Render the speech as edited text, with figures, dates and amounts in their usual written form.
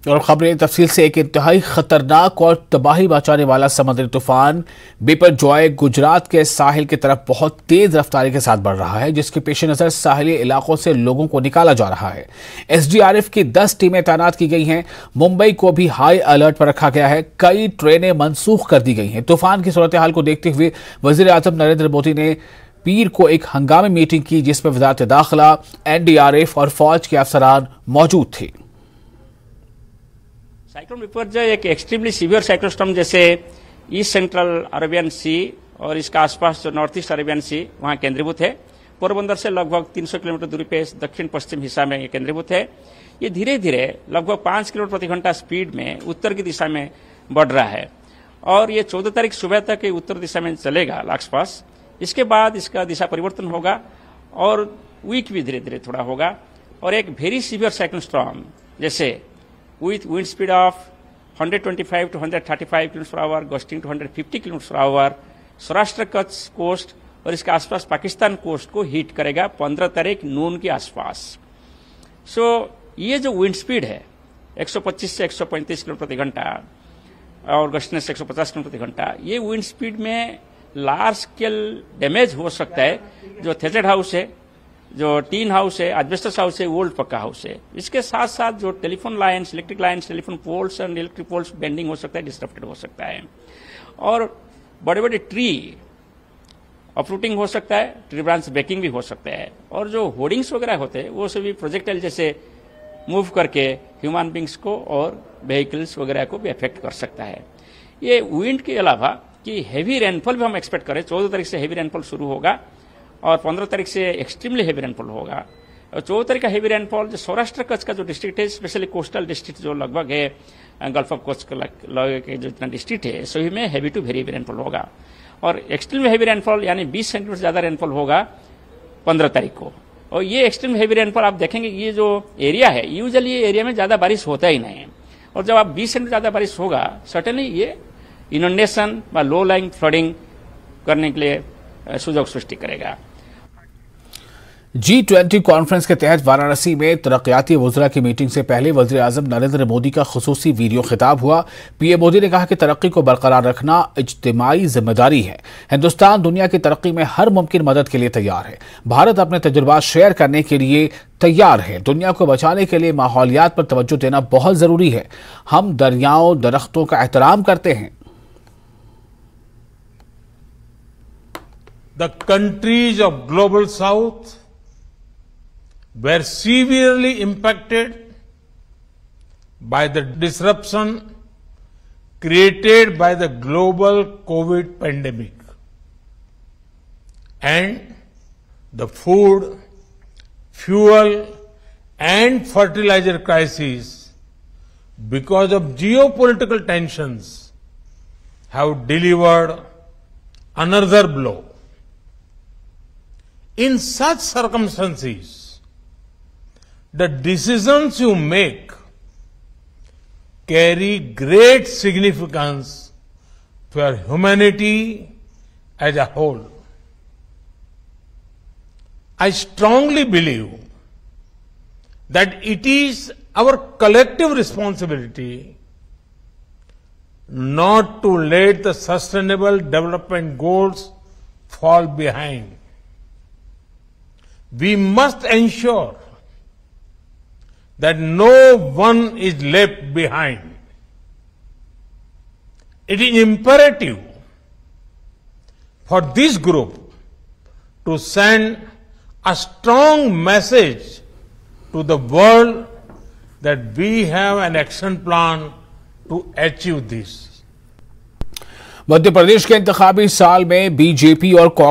और खबरें तफसील से। एक इंतहाई खतरनाक और तबाही मचाने वाला समुद्री तूफान बिपरजॉय गुजरात के साहिल की तरफ बहुत तेज रफ्तारी के साथ बढ़ रहा है, जिसके पेश नजर साहिली इलाकों से लोगों को निकाला जा रहा है। एसडीआरएफ की 10 टीमें तैनात की गई हैं। मुंबई को भी हाई अलर्ट पर रखा गया है। कई ट्रेनें मनसूख कर दी गई हैं। तूफान की सूरत हाल को देखते हुए वजीर आजम नरेंद्र मोदी ने पीर को एक हंगामी मीटिंग की, जिसमें वजारत दाखिला, एनडीआरएफ और फौज के अफसरान मौजूद थे। साइक्लोन बिपरजॉय एक एक्सट्रीमली सीवियर साइक्लोन स्टॉर्म जैसे ईस्ट सेंट्रल अरेबियन सी और इसका आसपास जो नॉर्थ ईस्ट अरेबियन सी वहां केंद्रीभूत है। पोरबंदर से लगभग 300 किलोमीटर दूरी पे दक्षिण पश्चिम हिस्सा में केंद्रीभूत है। ये धीरे धीरे लगभग 5 किलोमीटर प्रति घंटा स्पीड में उत्तर की दिशा में बढ़ रहा है और ये 14 तारीख सुबह तक उत्तर दिशा में चलेगा आसपास। इसके बाद इसका दिशा परिवर्तन होगा और वीक भी धीरे धीरे थोड़ा होगा और एक वेरी सीवियर साइक्लोन स्टॉर्म जैसे with wind speed of 125 to 135 km/h, gusting to 150 km/h, Saurashtra Kutch coast और इसके आसपास पाकिस्तान कोस्ट को हिट करेगा 15 तारीख नून के आसपास। ये जो विंड स्पीड है 125 से 135 किलोमीटर प्रति घंटा और गस्टनेस 150 किलोमीटर प्रति घंटा, ये विंड स्पीड में लार्ज स्केल डैमेज हो सकता है। जो थेटेड हाउस है, जो टीन हाउस है, एस्बेस्टस हाउस है, ओल्ड पक्का हाउस है, इसके साथ साथ जो telephone lines, electric lines, telephone poles and electric poles bending हो सकता है, डिस्टर्बेड हो सकता है और बड़े बड़े ट्री अपरूटिंग हो सकता है, ट्री ब्रांच ब्रेकिंग भी हो सकता है और जो होर्डिंग्स वगैरह होते हैं वो सभी प्रोजेक्टाइल जैसे मूव करके ह्यूमन बींग्स को और व्हीकल्स वगैरह को भी अफेक्ट कर सकता है। ये विंड के अलावा कि हैवी रेनफॉल भी हम एक्सपेक्ट करें। 14 तारीख से हैवी रेनफॉल शुरू होगा और 15 तारीख से एक्सट्रीमली हैवी रेनफॉल होगा। और 14 तारीख का हैवी रेनफॉल जो सौराष्ट्र कच्छ का जो डिस्ट्रिक्ट है, स्पेशली कोस्टल डिस्ट्रिक्ट जो लगभग है गल्फ ऑफ कच्छ के जो इतना डिस्ट्रिक्ट है, सभी में heavy to very heavy rainfall होगा और एक्सट्रीम हैवी रेनफॉल यानी 20 सेंटीमीटर ज्यादा रेनफॉल होगा 15 तारीख को। और ये एक्सट्रीम हैवी रेनफॉल आप देखेंगे ये जो एरिया है, यूजुअली ये एरिया में ज्यादा बारिश होता ही नहीं है और जब आप 20 सेंटीमीटर ज्यादा बारिश होगा सर्टेनली ये इनंडेशन व लो लाइंग फ्लडिंग करने के लिए सुजोग सृष्टि करेगा। G20 कॉन्फ्रेंस के तहत वाराणसी में तरक्याती वज़रा की मीटिंग से पहले वज़ीर आज़म नरेंद्र मोदी का खुसूसी वीडियो खिताब हुआ। पीएम मोदी ने कहा कि तरक्की को बरकरार रखना इज्तिमाई जिम्मेदारी है। हिंदुस्तान दुनिया की तरक्की में हर मुमकिन मदद के लिए तैयार है। भारत अपने तजुर्बात शेयर करने के लिए तैयार है। दुनिया को बचाने के लिए माहौलियात पर तवज्जो देना बहुत जरूरी है। हम दरियाओं, दरख्तों का एहतराम करते हैं। The countries of global south were severely impacted by the disruption created by the global COVID pandemic and the food, fuel and fertilizer crisis because of geopolitical tensions have delivered another blow. In such circumstances, the decisions you make carry great significance for humanity as a whole. I strongly believe that it is our collective responsibility not to let the sustainable development goals fall behind. We must ensure that no one is left behind. It is imperative for this group to send a strong message to the world that we have an action plan to achieve this. Madhya Pradesh के इंतखाबी साल में BJP और कांग्रेस